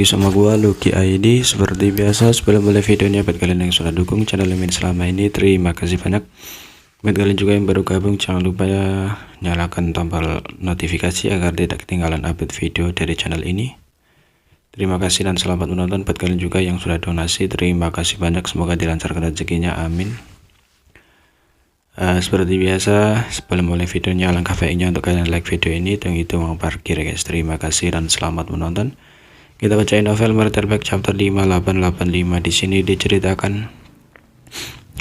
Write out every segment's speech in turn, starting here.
Sama gua Lucky ID. Seperti biasa, sebelum mulai videonya, buat kalian yang sudah dukung channel ini selama ini, terima kasih banyak. Buat kalian juga yang baru gabung, jangan lupa ya nyalakan tombol notifikasi agar tidak ketinggalan update video dari channel ini. Terima kasih dan selamat menonton. Buat kalian juga yang sudah donasi, terima kasih banyak, semoga dilancarkan rezekinya, amin. Seperti biasa, sebelum mulai videonya, alangkah baiknya untuk kalian like video ini, itu uang parkir guys. Terima kasih dan selamat menonton. Kita bacain novel Murder Back chapter 5885. Di sini diceritakan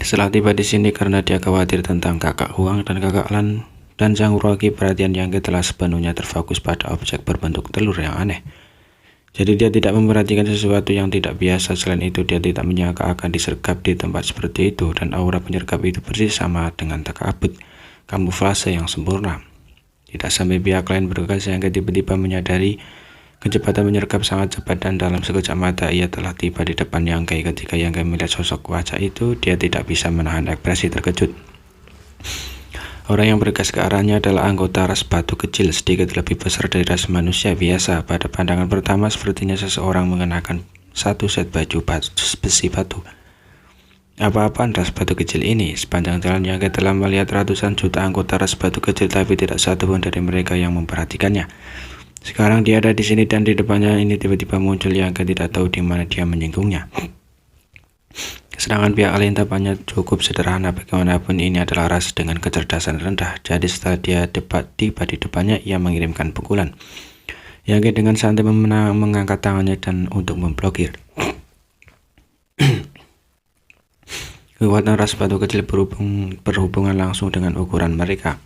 setelah tiba di sini karena dia khawatir tentang kakak Huang dan kakak Lan dan Zhang Ruoqi, perhatian Yang telah sepenuhnya terfokus pada objek berbentuk telur yang aneh. Jadi dia tidak memperhatikan sesuatu yang tidak biasa. Selain itu, dia tidak menyangka akan disergap di tempat seperti itu, dan aura penyergap itu persis sama dengan takabut, kamuflase yang sempurna. Tidak sampai pihak lain bergegas, Yang tiba-tiba menyadari kecepatan menyergap sangat cepat, dan dalam sekejap mata ia telah tiba di depan Yang. Ketika Yang melihat sosok wajah itu, dia tidak bisa menahan ekspresi terkejut. Orang yang bergegas ke arahnya adalah anggota ras batu kecil, sedikit lebih besar dari ras manusia biasa. Pada pandangan pertama, sepertinya seseorang mengenakan satu set baju besi batu. Apa-apaan ras batu kecil ini? Sepanjang jalan Yang telah melihat ratusan juta anggota ras batu kecil, tapi tidak satu pun dari mereka yang memperhatikannya. Sekarang dia ada di sini dan di depannya ini tiba-tiba muncul Yang tidak tahu di mana dia menyinggungnya. Sedangkan pihak lain tampaknya cukup sederhana. Bagaimanapun ini adalah ras dengan kecerdasan rendah. Jadi setelah dia tiba di depannya, ia mengirimkan pukulan. Yang dengan santai mengangkat tangannya dan untuk memblokir. Kekuatan ras batu kecil berhubungan langsung dengan ukuran mereka.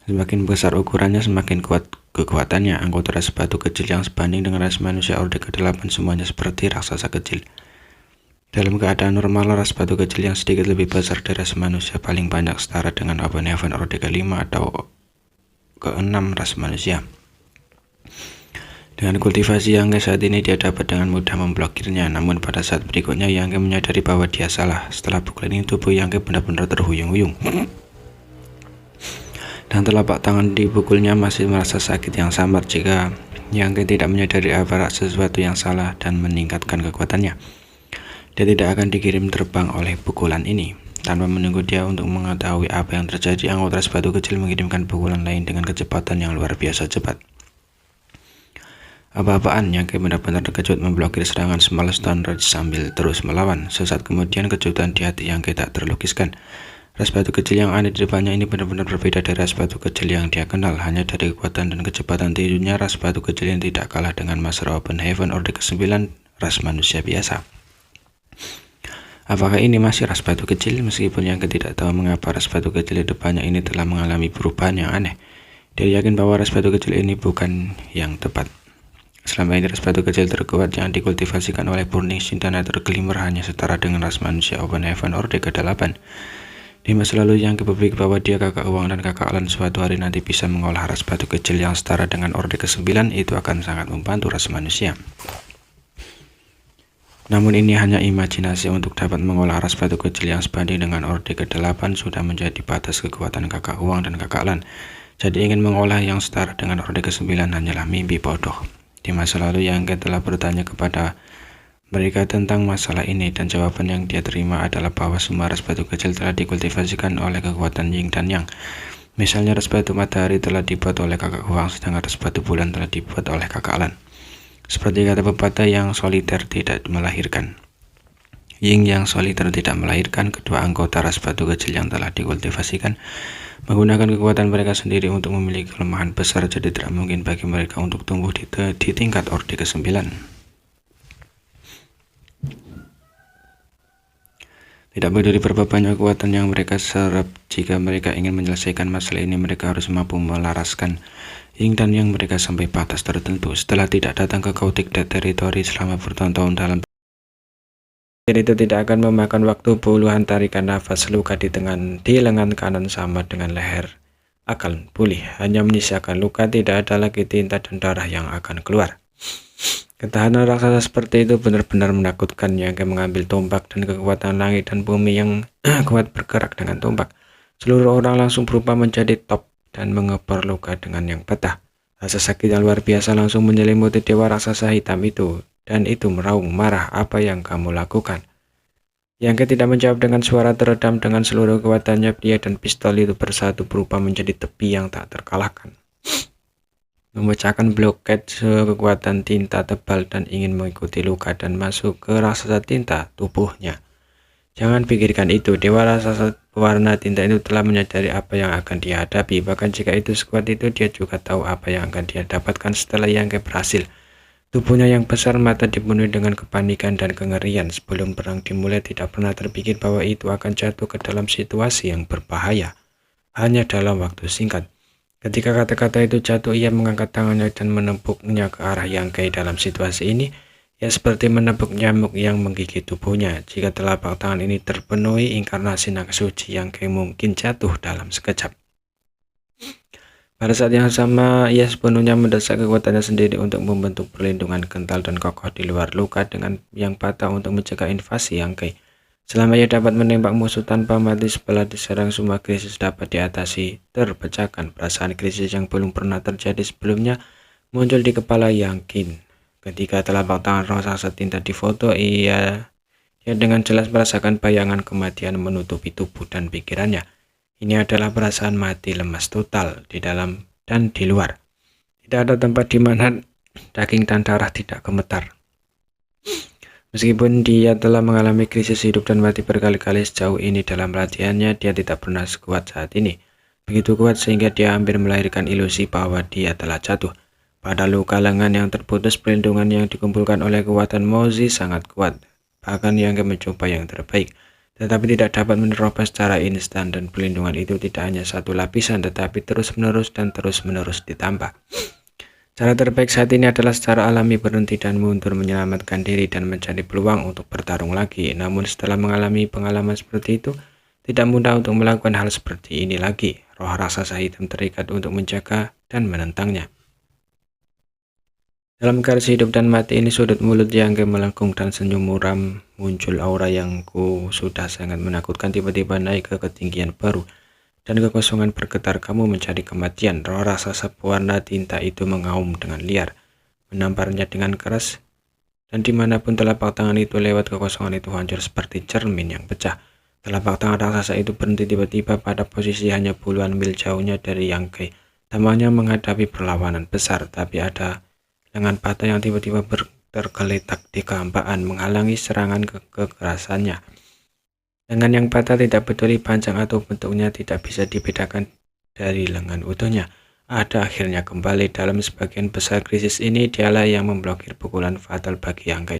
Semakin besar ukurannya, semakin kuat kekuatannya. Anggota ras batu kecil yang sebanding dengan ras manusia Orde ke-8 semuanya seperti raksasa kecil. Dalam keadaan normal, ras batu kecil yang sedikit lebih besar dari ras manusia paling banyak setara dengan Open Heaven Orde ke-5 atau ke-6 ras manusia. Dengan kultivasi Yang saat ini dia dapat dengan mudah memblokirnya, namun pada saat berikutnya Yang menyadari bahwa dia salah. Setelah pukulan ini, tubuh Yang benar-benar terhuyung-huyung. Dan telapak tangan dipukulnya masih merasa sakit yang samar. Jika Yang tidak menyadari aparat sesuatu yang salah dan meningkatkan kekuatannya, dia tidak akan dikirim terbang oleh pukulan ini. Tanpa menunggu dia untuk mengetahui apa yang terjadi, anggota ras batu kecil mengirimkan pukulan lain dengan kecepatan yang luar biasa cepat. Apa-apaan? Yang benar-benar terkejut memblokir serangan Small Stone Rage sambil terus melawan. Sesaat kemudian kejutan di hati Yang tak terlukiskan. Ras batu kecil yang aneh di depannya ini benar-benar berbeda dari ras batu kecil yang dia kenal. Hanya dari kekuatan dan kecepatan tinjunya, ras batu kecil yang tidak kalah dengan Master Open Heaven Orde ke-9 ras manusia biasa. Apakah ini masih ras batu kecil? Meskipun Yang tidak tahu mengapa ras batu kecil di depannya ini telah mengalami perubahan yang aneh, dia yakin bahwa ras batu kecil ini bukan yang tepat. Selama ini ras batu kecil terkuat yang dikultivasikan oleh Burning Shin dan Nether Glimmer hanya setara dengan ras manusia Open Heaven Orde ke-8. Di masa lalu Yang berpikir bahwa dia, kakak Huang dan kakak Lan suatu hari nanti bisa mengolah ras batu kecil yang setara dengan Orde ke-9. Itu akan sangat membantu ras manusia. Namun ini hanya imajinasi. Untuk dapat mengolah ras batu kecil yang sebanding dengan Orde ke-8 sudah menjadi batas kekuatan kakak Huang dan kakak Lan. Jadi ingin mengolah yang setara dengan Orde ke-9 hanyalah mimpi bodoh. Di masa lalu Yang telah bertanya kepada mereka tentang masalah ini, dan jawaban yang dia terima adalah bahwa semua ras batu kecil telah dikultivasikan oleh kekuatan Yin dan Yang. Misalnya ras batu matahari telah dibuat oleh kakak Huang, sedangkan ras batu bulan telah dibuat oleh kakak Lan. Seperti kata pepatah, yang soliter tidak melahirkan. Yin yang soliter tidak melahirkan. Kedua anggota ras batu kecil yang telah dikultivasikan menggunakan kekuatan mereka sendiri untuk memiliki kelemahan besar, jadi tidak mungkin bagi mereka untuk tumbuh di tingkat Orde ke-9. Tidak peduli berapa banyak kekuatan yang mereka serap, jika mereka ingin menyelesaikan masalah ini, mereka harus mampu melaraskan Yin dan Yang mereka sampai batas tertentu. Setelah tidak datang ke Chaotic Territory selama bertahun-tahun dalam itu tidak akan memakan waktu puluhan tarikan nafas. Luka di lengan kanan sama dengan leher akan pulih. Hanya menyisakan luka, tidak ada lagi tinta dan darah yang akan keluar. Ketahanan raksasa seperti itu benar-benar menakutkan. Yang mengambil tombak dan kekuatan langit dan bumi yang kuat bergerak dengan tombak. Seluruh orang langsung berubah menjadi top dan mengebor luka dengan yang patah. Rasa sakit yang luar biasa langsung menyelimuti dewa raksasa hitam itu. dan itu meraung marah, "Apa yang kamu lakukan?" Yangke tidak menjawab dengan suara teredam. Dengan seluruh kekuatannya, dia dan pistol itu bersatu berubah menjadi tepi yang tak terkalahkan, memecahkan bloket kekuatan tinta tebal dan ingin mengikuti luka dan masuk ke raksasa tinta tubuhnya. Jangan pikirkan itu, dewa raksasa pewarna tinta itu telah menyadari apa yang akan dia hadapi. Bahkan jika itu sekuat itu, dia juga tahu apa yang akan dia dapatkan setelah Yangke berhasil. Tubuhnya yang besar mata dipenuhi dengan kepanikan dan kengerian. Sebelum perang dimulai, tidak pernah terpikir bahwa itu akan jatuh ke dalam situasi yang berbahaya hanya dalam waktu singkat. Ketika kata-kata itu jatuh, ia mengangkat tangannya dan menepuknya ke arah Yangke. Dalam situasi ini, ia seperti menepuk nyamuk yang menggigit tubuhnya. Jika telapak tangan ini terpenuhi inkarnasi naga suci, Yangke mungkin jatuh dalam sekejap. Pada saat yang sama, ia sepenuhnya mendesak kekuatannya sendiri untuk membentuk perlindungan kental dan kokoh di luar luka dengan yang patah untuk mencegah invasi Yangke. Selama ia dapat menembak musuh tanpa mati setelah diserang, semua krisis dapat diatasi. Terpecahkan perasaan krisis yang belum pernah terjadi sebelumnya muncul di kepala Yangke. Ketika telapak tangan raksasa tinta difoto, ia dengan jelas merasakan bayangan kematian menutupi tubuh dan pikirannya. Ini adalah perasaan mati lemas total di dalam dan di luar. Tidak ada tempat di mana daging dan darah tidak gemetar. Meskipun dia telah mengalami krisis hidup dan mati berkali-kali sejauh ini dalam latihannya, dia tidak pernah sekuat saat ini. Begitu kuat sehingga dia hampir melahirkan ilusi bahwa dia telah jatuh. Pada luka lengan yang terputus, perlindungan yang dikumpulkan oleh kekuatan Mozi sangat kuat. Bahkan Yangke mencoba yang terbaik, tetapi tidak dapat menerobos secara instan, dan perlindungan itu tidak hanya satu lapisan tetapi terus-menerus dan terus-menerus ditambah. Cara terbaik saat ini adalah secara alami berhenti dan mundur, menyelamatkan diri dan mencari peluang untuk bertarung lagi. Namun setelah mengalami pengalaman seperti itu, tidak mudah untuk melakukan hal seperti ini lagi. Roh raksasa hitam terikat untuk menjaga dan menentangnya. Dalam garis hidup dan mati ini, sudut mulut Yangke melengkung dan senyum muram muncul. Aura yang sudah sangat menakutkan tiba-tiba naik ke ketinggian baru, dan kekosongan bergetar. "Kamu mencari kematian." Roh raksasa pewarna tinta itu mengaum dengan liar, menamparnya dengan keras, dan dimanapun telapak tangan itu lewat, kekosongan itu hancur seperti cermin yang pecah. Telapak tangan raksasa itu berhenti tiba-tiba pada posisi hanya puluhan mil jauhnya dari Yangke. Tampaknya menghadapi perlawanan besar, tapi ada lengan patah yang tiba-tiba tergeletak di kehampaan, menghalangi serangan kekerasannya. Lengan yang patah, tidak peduli panjang atau bentuknya, tidak bisa dibedakan dari lengan utuhnya. Ada akhirnya kembali. Dalam sebagian besar krisis ini, dialah yang memblokir pukulan fatal bagi Yangke.